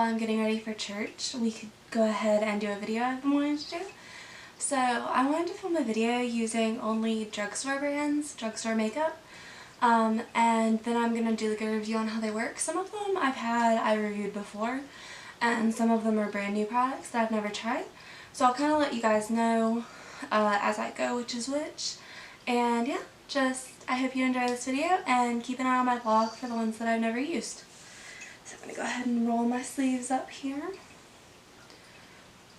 while I'm getting ready for church, we could go ahead and do a video I've been wanting to do. So I wanted to film a video using only drugstore brands, drugstore makeup, and then I'm going to do like a review on how they work. Some of them I reviewed before, and some of them are brand new products that I've never tried. So I'll kind of let you guys know as I go which is which. And yeah, I hope you enjoy this video and keep an eye on my blog for the ones that I've never used. So I'm going to go ahead and roll my sleeves up here.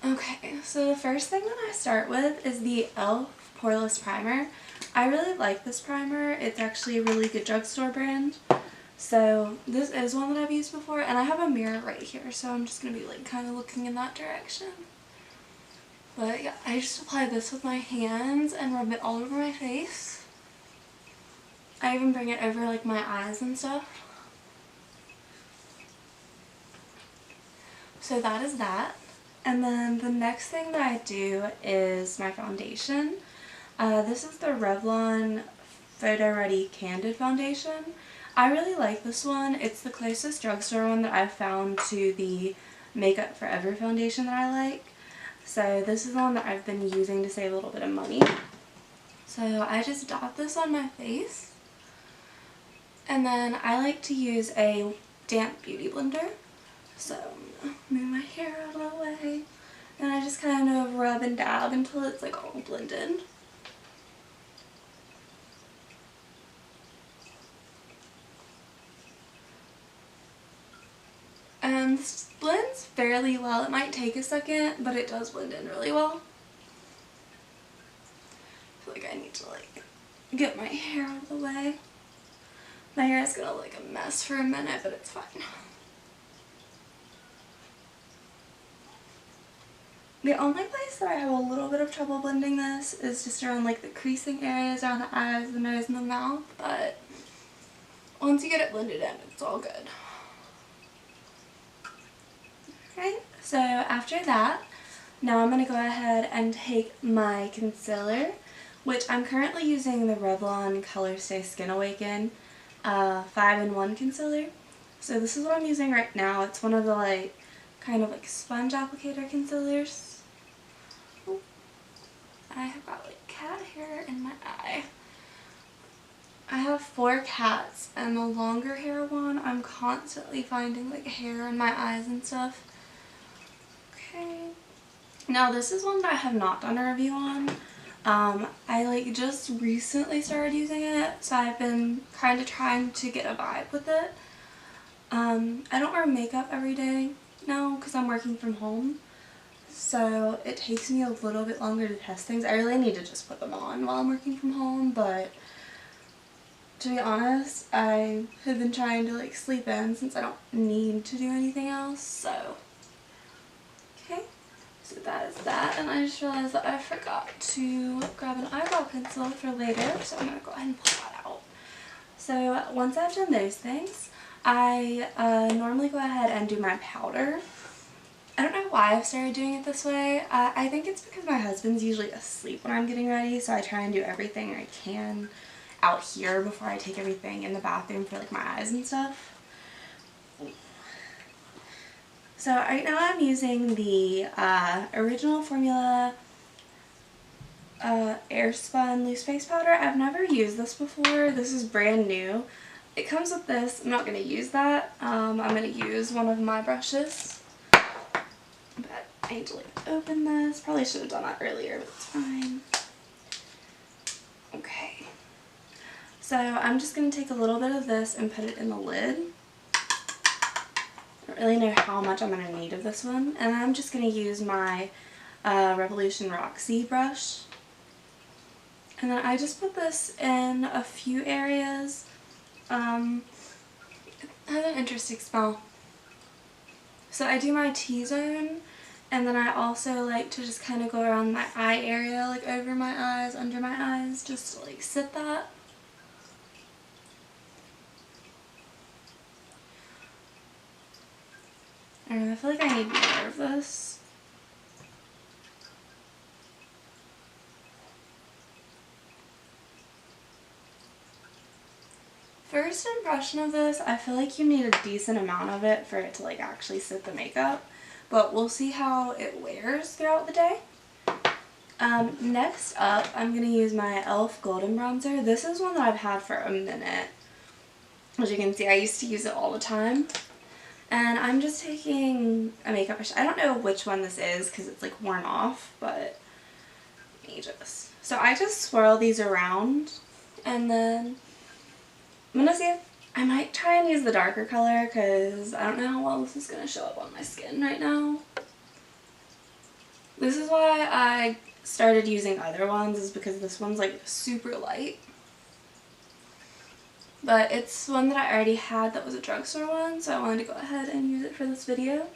Okay, so the first thing that I start with is the e.l.f. Poreless Primer. I really like this primer. It's actually a really good drugstore brand. So this is one that I've used before, and I have a mirror right here, so I'm just going to be like kind of looking in that direction. But yeah, I just apply this with my hands and rub it all over my face. I even bring it over like my eyes and stuff. So that is that. And then the next thing that I do is my foundation. This is the Revlon Photo Ready Candid Foundation. I really like this one. It's the closest drugstore one that I've found to the Makeup Forever foundation that I like. So this is the one that I've been using to save a little bit of money. So I just dot this on my face. And then I like to use a damp beauty blender. So I'm going to move my hair out of the way. And I just kind of rub and dab until it's like all blended. And this blends fairly well. It might take a second, but it does blend in really well. I feel like I need to like get my hair out of the way. My hair is gonna look like a mess for a minute, but it's fine. The only place that I have a little bit of trouble blending this is just around like the creasing areas around the eyes, the nose, and the mouth, but once you get it blended in, it's all good. Okay, so after that, now I'm going to go ahead and take my concealer, which I'm currently using the Revlon Colorstay Skin Awaken 5-in-1 concealer. So this is what I'm using right now. It's one of the like kind of like sponge applicator concealers. Ooh. I have got like cat hair in my eye. I have 4 cats, and the longer hair one, I'm constantly finding like hair in my eyes and stuff. Okay. Now this is one that I have not done a review on. I like just recently started using it, so I've been kind of trying to get a vibe with it. I don't wear makeup every day now because I'm working from home, so it takes me a little bit longer to test things. I really need to just put them on while I'm working from home, but to be honest, I have been trying to like sleep in since I don't need to do anything else, so okay. So that is that, and I just realized that I forgot to grab an eyebrow pencil for later, so I'm going to go ahead and pull that out. So once I've done those things, I normally go ahead and do my powder. I don't know why I've started doing it this way. I think it's because my husband's usually asleep when I'm getting ready, so I try and do everything I can out here before I take everything in the bathroom for like my eyes and stuff. So right now I'm using the Original Formula Airspun Loose Face Powder. I've never used this before. This is brand new. It comes with this. I'm not going to use that. I'm going to use one of my brushes. But I need to like open this. Probably should have done that earlier, but it's fine. Okay. So I'm just going to take a little bit of this and put it in the lid. I don't really know how much I'm going to need of this one, and I'm just going to use my Revolution Roxy brush, and then I just put this in a few areas. It has an interesting smell. So I do my T-zone, and then I also like to just kind of go around my eye area, like over my eyes, under my eyes, just to like sit that. I don't know, I feel like I need more of this. First impression of this, I feel like you need a decent amount of it for it to like actually sit the makeup, but we'll see how it wears throughout the day. Next up, I'm going to use my e.l.f. Golden Bronzer. This is one that I've had for a minute. As you can see, I used to use it all the time. And I'm just taking a makeup brush. I don't know which one this is because it's like worn off, but let me just... So I just swirl these around, and then I'm going to see if I might try and use the darker color because I don't know how well this is going to show up on my skin right now. This is why I started using other ones, is because this one's like super light. But it's one that I already had that was a drugstore one, so I wanted to go ahead and use it for this video.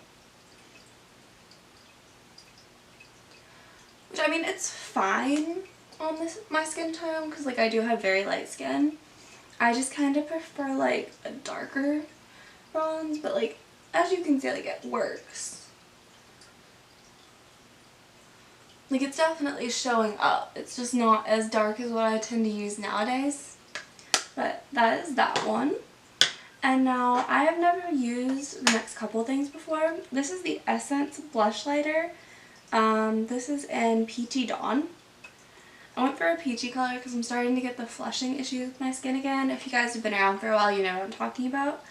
Which, I mean, it's fine on my skin tone because like I do have very light skin. I just kind of prefer like a darker bronze, but like as you can see, like it works. Like it's definitely showing up. It's just not as dark as what I tend to use nowadays. But that is that one. And now I have never used the next couple things before. This is the Essence Blush Lighter. This is in Peachy Dawn. I went for a peachy color because I'm starting to get the flushing issues with my skin again. If you guys have been around for a while, you know what I'm talking about.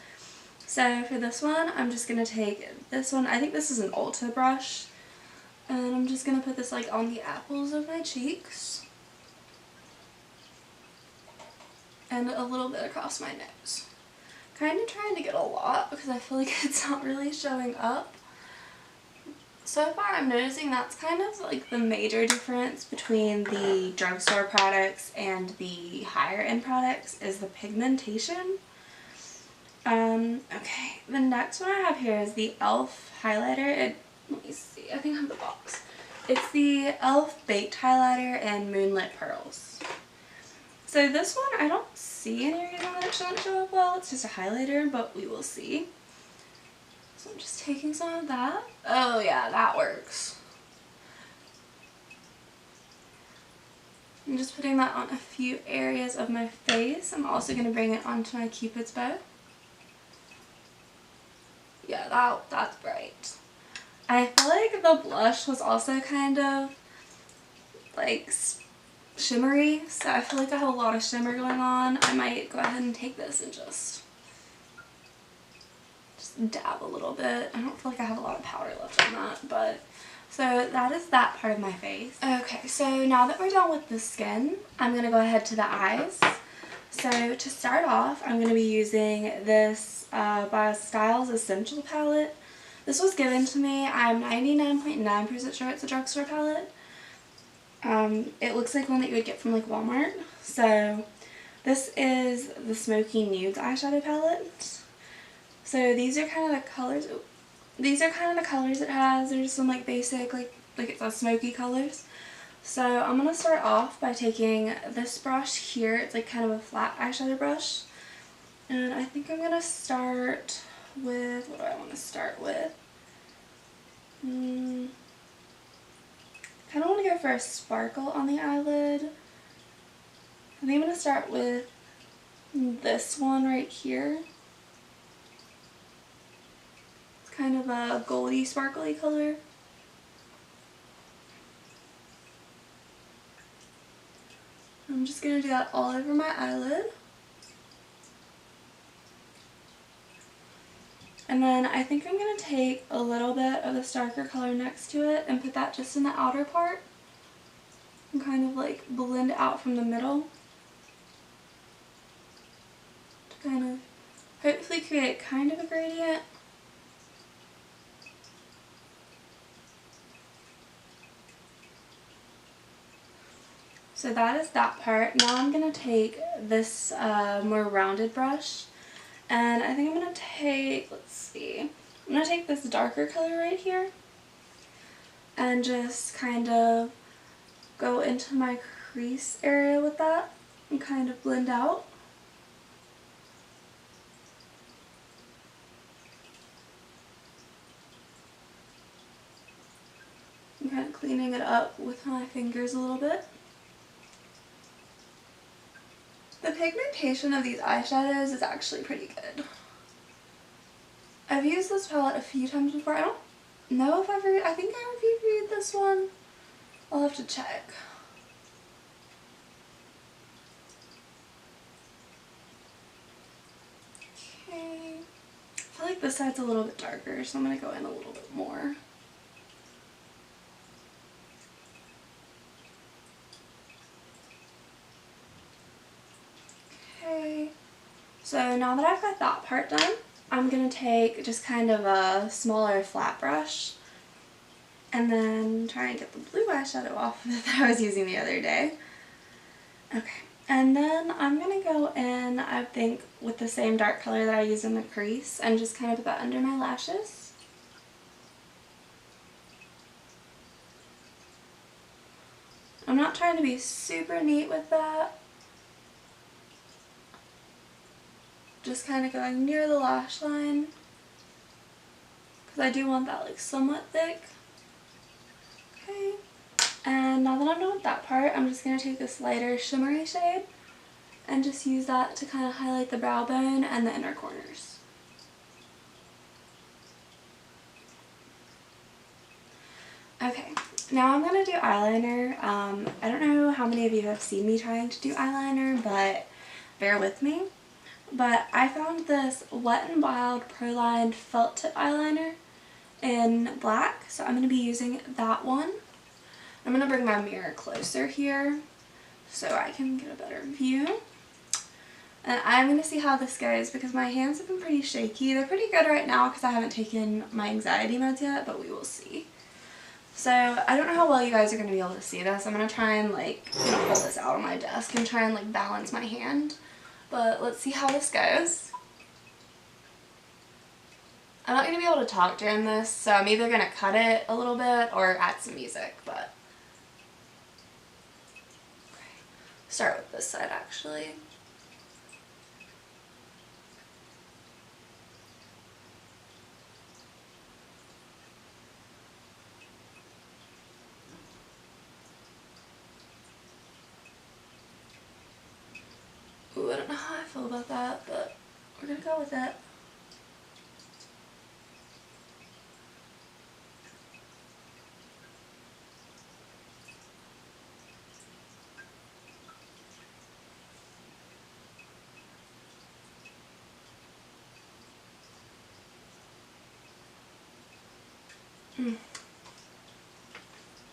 So for this one, I'm just going to take this one. I think this is an Ulta brush. And I'm just going to put this like on the apples of my cheeks. And a little bit across my nose. Kind of trying to get a lot because I feel like it's not really showing up. So far I'm noticing that's kind of like the major difference between the drugstore products and the higher end products is the pigmentation. Okay, the next one I have here is the e.l.f. highlighter. Let me see, I think I have the box. It's the e.l.f. Baked Highlighter in Moonlit Pearls. So this one, I don't see any reason that it shouldn't show up well. It's just a highlighter, but we will see. So I'm just taking some of that. Oh yeah, that works. I'm just putting that on a few areas of my face. I'm also going to bring it onto my Cupid's bow. Yeah, that's bright. I feel like the blush was also kind of like shimmery, so I feel like I have a lot of shimmer going on. I might go ahead and take this and just dab a little bit. I don't feel like I have a lot of powder left on that, but so that is that part of my face. Okay, so now that we're done with the skin, I'm going to go ahead to the eyes. So to start off, I'm going to be using this by Styles Essential palette. This was given to me. I'm 99.9% sure it's a drugstore palette. It looks like one that you would get from like Walmart. So this is the Smoky Nudes eyeshadow palette. So these are kind of the colors. These are kind of the colors it has. There's some like basic like it's a smoky colors. So I'm gonna start off by taking this brush here. It's like kind of a flat eyeshadow brush, and I think I'm gonna start with, what do I want to start with? Kind of want to go for a sparkle on the eyelid. I think I'm going to start with this one right here. It's kind of a goldy sparkly color. I'm just going to do that all over my eyelid. And then I think I'm going to take a little bit of this darker color next to it and put that just in the outer part. And kind of like blend it out from the middle. To kind of hopefully create kind of a gradient. So that is that part. Now I'm going to take this more rounded brush. And I think I'm going to take, let's see, I'm going to take this darker color right here and just kind of go into my crease area with that and kind of blend out. I'm kind of cleaning it up with my fingers a little bit. The pigmentation of these eyeshadows is actually pretty good. I've used this palette a few times before. I don't know if I think I reviewed this one. I'll have to check. Okay. I feel like this side's a little bit darker, so I'm going to go in a little bit more. Okay. So now that I've got that part done, I'm going to take just kind of a smaller flat brush and then try and get the blue eyeshadow off of it that I was using the other day. Okay, and then I'm going to go in, I think, with the same dark color that I used in the crease and just kind of put that under my lashes. I'm not trying to be super neat with that. Just kind of going near the lash line, because I do want that like somewhat thick. Okay, and now that I'm done with that part, I'm just going to take this lighter shimmery shade and just use that to kind of highlight the brow bone and the inner corners. Okay, now I'm going to do eyeliner. I don't know how many of you have seen me trying to do eyeliner, but bear with me. But I found this Wet n Wild Pro-Lined Felt Tip Eyeliner in black, so I'm going to be using that one. I'm going to bring my mirror closer here so I can get a better view. And I'm going to see how this goes because my hands have been pretty shaky. They're pretty good right now because I haven't taken my anxiety meds yet, but we will see. So I don't know how well you guys are going to be able to see this. I'm going to try and pull this out on my desk and try and balance my hand. But let's see how this goes. I'm not going to be able to talk during this, so I'm either going to cut it a little bit or add some music, but okay. Start with this side actually. Ooh, I don't know how I feel about that, but we're going to go with it.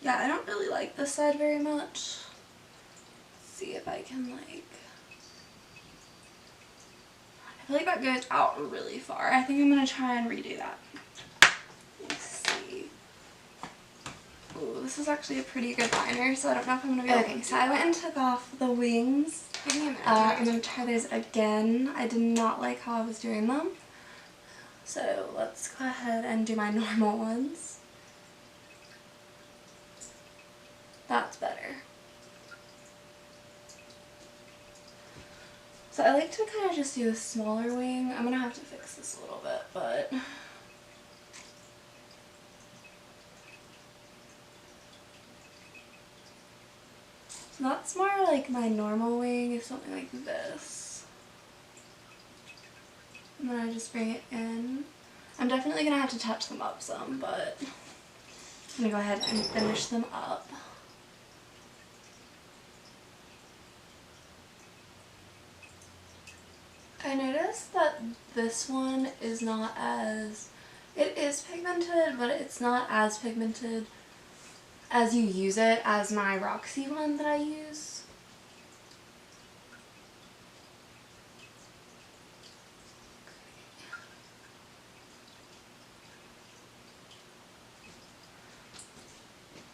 Yeah, I don't really like this side very much. Let's see if I can I feel like that goes out really far. I think I'm going to try and redo that. Let's see. Ooh, this is actually a pretty good liner, so I don't know if I'm going to be able to do so I went and took off the wings. I'm going to try those again. I did not like how I was doing them. So let's go ahead and do my normal ones. That's better. So I like to kind of just do a smaller wing. I'm going to have to fix this a little bit, but so that's more like my normal wing is something like this. And then I just bring it in. I'm definitely going to have to touch them up some, but I'm going to go ahead and finish them up. I noticed that this one is not as, it is pigmented, but it's not as pigmented as you use it as my Roxy one that I use.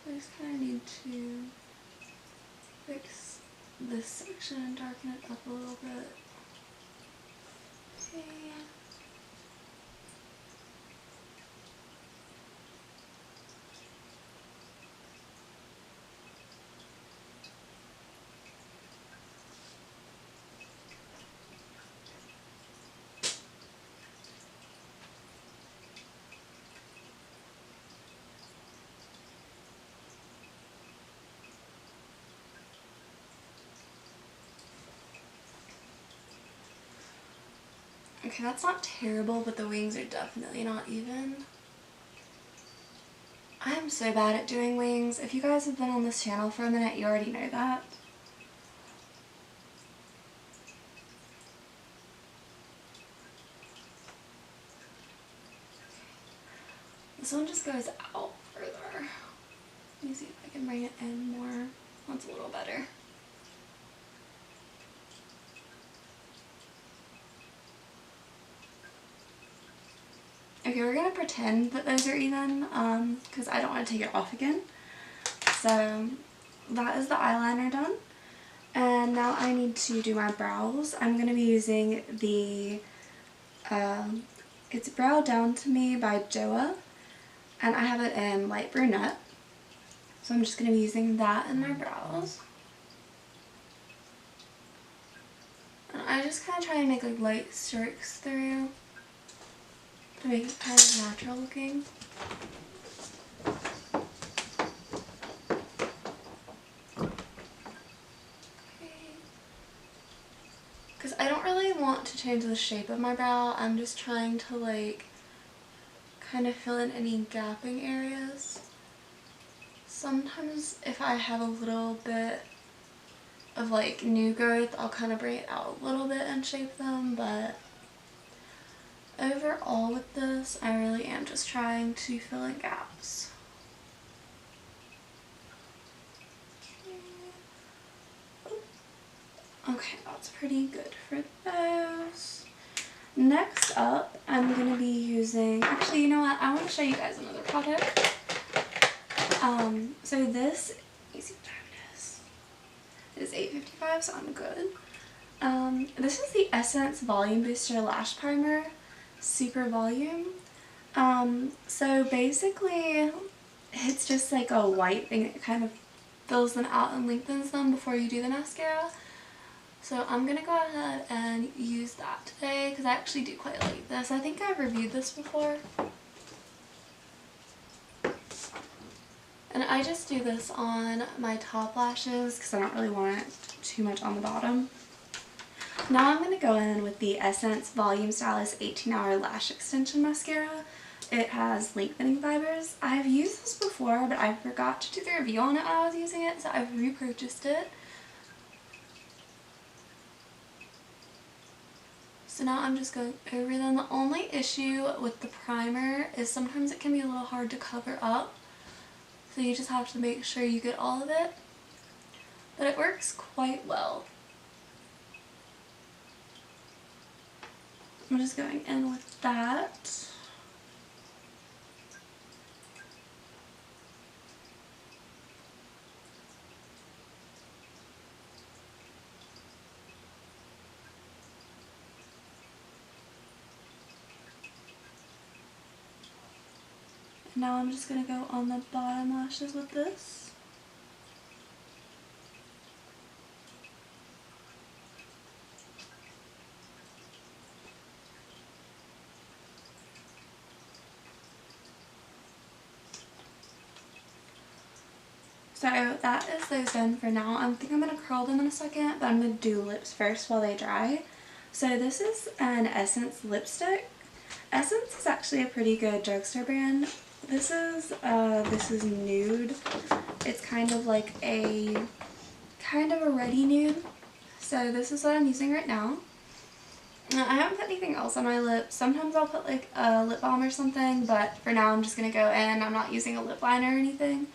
I just kind of need to fix this section and darken it up a little bit. Okay. Okay, that's not terrible, but the wings are definitely not even. I am so bad at doing wings. If you guys have been on this channel for a minute, you already know that. This one just goes out further. Let me see if I can bring it in more. That's a little better. Okay, we're going to pretend that those are even, because I don't want to take it off again. So that is the eyeliner done. And now I need to do my brows. I'm going to be using the, it's Brow Down to Me by Joa. And I have it in light brunette. So I'm just going to be using that in my brows. And I just kind of try to make like light strokes through to make it kind of natural looking. Because I don't really want to change the shape of my brow. I'm just trying to like kind of fill in any gapping areas. Sometimes if I have a little bit of like new growth, I'll kind of bring it out a little bit and shape them, but overall with this, I really am just trying to fill in gaps. Okay, that's pretty good for those. Next up, I'm going to be using, actually, you know what, I want to show you guys another product. So this, let me see what time it is. It is 8:55, so I'm good. This is the Essence Volume Booster Lash Primer, Super Volume. So basically, it's just like a white thing that kind of fills them out and lengthens them before you do the mascara. So I'm going to go ahead and use that today because I actually do quite like this. I think I've reviewed this before. And I just do this on my top lashes because I don't really want it too much on the bottom. Now I'm going to go in with the Essence Volume Stylist 18-Hour Lash Extension Mascara. It has lengthening fibers. I've used this before, but I forgot to do the review on it while I was using it, so I've repurchased it. So now I'm just going over them. The only issue with the primer is sometimes it can be a little hard to cover up. So you just have to make sure you get all of it. But it works quite well. I'm just going in with that. Now I'm just going to go on the bottom lashes with this. So that is those done for now. I think I'm going to curl them in a second, but I'm going to do lips first while they dry. So this is an Essence lipstick. Essence is actually a pretty good drugstore brand. This is nude. It's kind of like a ready nude. So this is what I'm using right now. I haven't put anything else on my lips. Sometimes I'll put like a lip balm or something, but for now I'm just going to go in. I'm not using a lip liner or anything.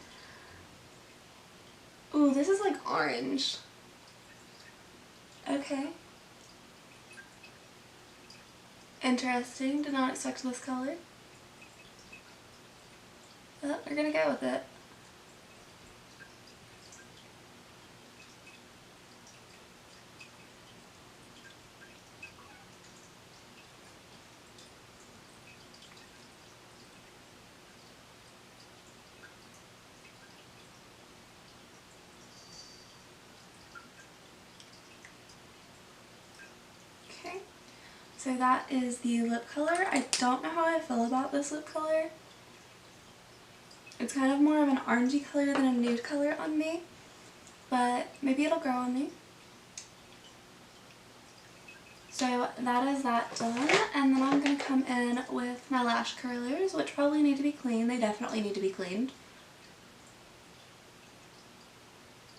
Ooh, this is like orange. Okay. Interesting. Did not expect this color. But we're gonna go with it. Okay. So that is the lip color. I don't know how I feel about this lip color. It's kind of more of an orangey color than a nude color on me, but maybe it'll grow on me. So that is that done, and then I'm going to come in with my lash curlers, which probably need to be cleaned. They definitely need to be cleaned.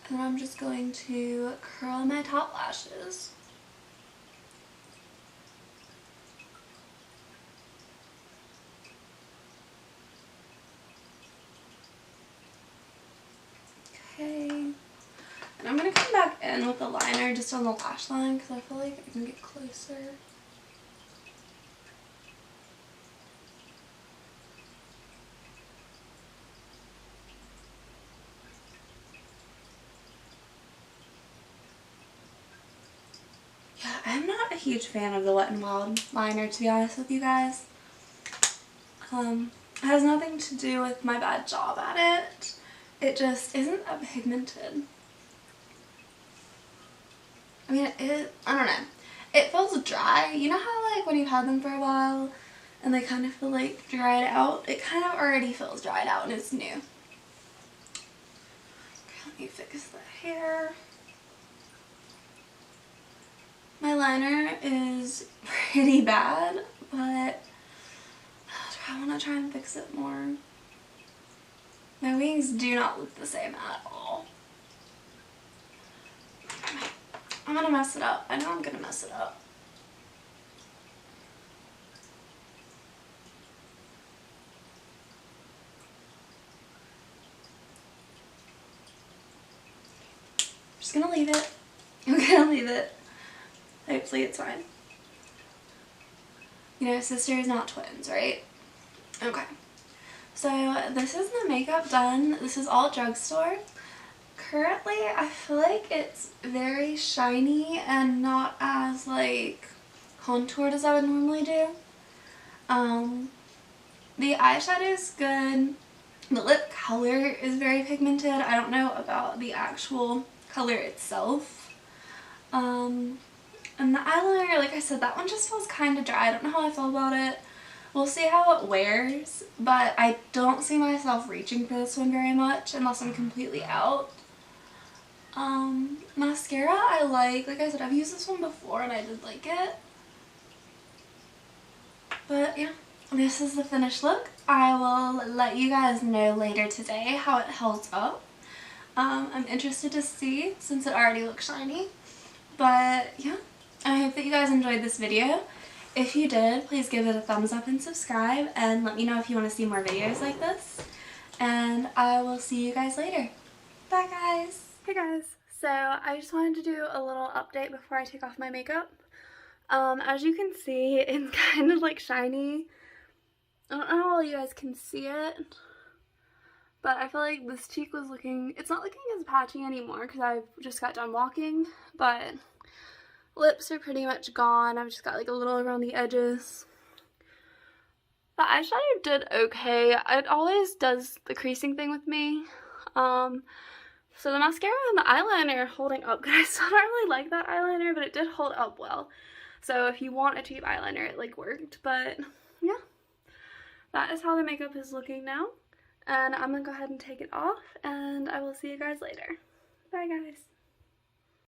And I'm just going to curl my top lashes. Okay. And I'm going to come back in with the liner just on the lash line because I feel like I can get closer. Yeah, I'm not a huge fan of the Wet n Wild liner, to be honest with you guys. It has nothing to do with my bad job at it. It just isn't that pigmented. I mean, I don't know. It feels dry. You know how like when you've had them for a while and they kind of feel like dried out? It kind of already feels dried out and it's new. Okay, let me fix the hair. My liner is pretty bad, but I want to try and fix it more. My wings do not look the same at all. I'm gonna mess it up. I know I'm gonna mess it up. I'm just gonna leave it. I'm gonna leave it. Hopefully it's fine. You know, sisters, not twins, right? Okay. So this is the makeup done. This is all drugstore. Currently, I feel like it's very shiny and not as like contoured as I would normally do. The eyeshadow is good. The lip color is very pigmented. I don't know about the actual color itself. And the eyeliner, like I said, that one just feels kind of dry. I don't know how I feel about it. We'll see how it wears, but I don't see myself reaching for this one very much unless I'm completely out. Mascara I like I said, I've used this one before and I did like it. But yeah, this is the finished look. I will let you guys know later today how it holds up. I'm interested to see since it already looks shiny. But yeah, I hope that you guys enjoyed this video. If you did, please give it a thumbs up and subscribe and let me know if you want to see more videos like this. And I will see you guys later. Bye guys! Hey guys, so I just wanted to do a little update before I take off my makeup. As you can see, it's kind of like shiny. I don't know how you guys can see it, but I feel like this cheek was looking, it's not looking as patchy anymore because I've just got done walking, but lips are pretty much gone. I've just got like a little around the edges. The eyeshadow did okay. It always does the creasing thing with me. So the mascara and the eyeliner are holding up. I still don't really like that eyeliner, but it did hold up well. So if you want a cheap eyeliner, it like worked. But yeah, that is how the makeup is looking now. And I'm gonna go ahead and take it off, and I will see you guys later. Bye guys.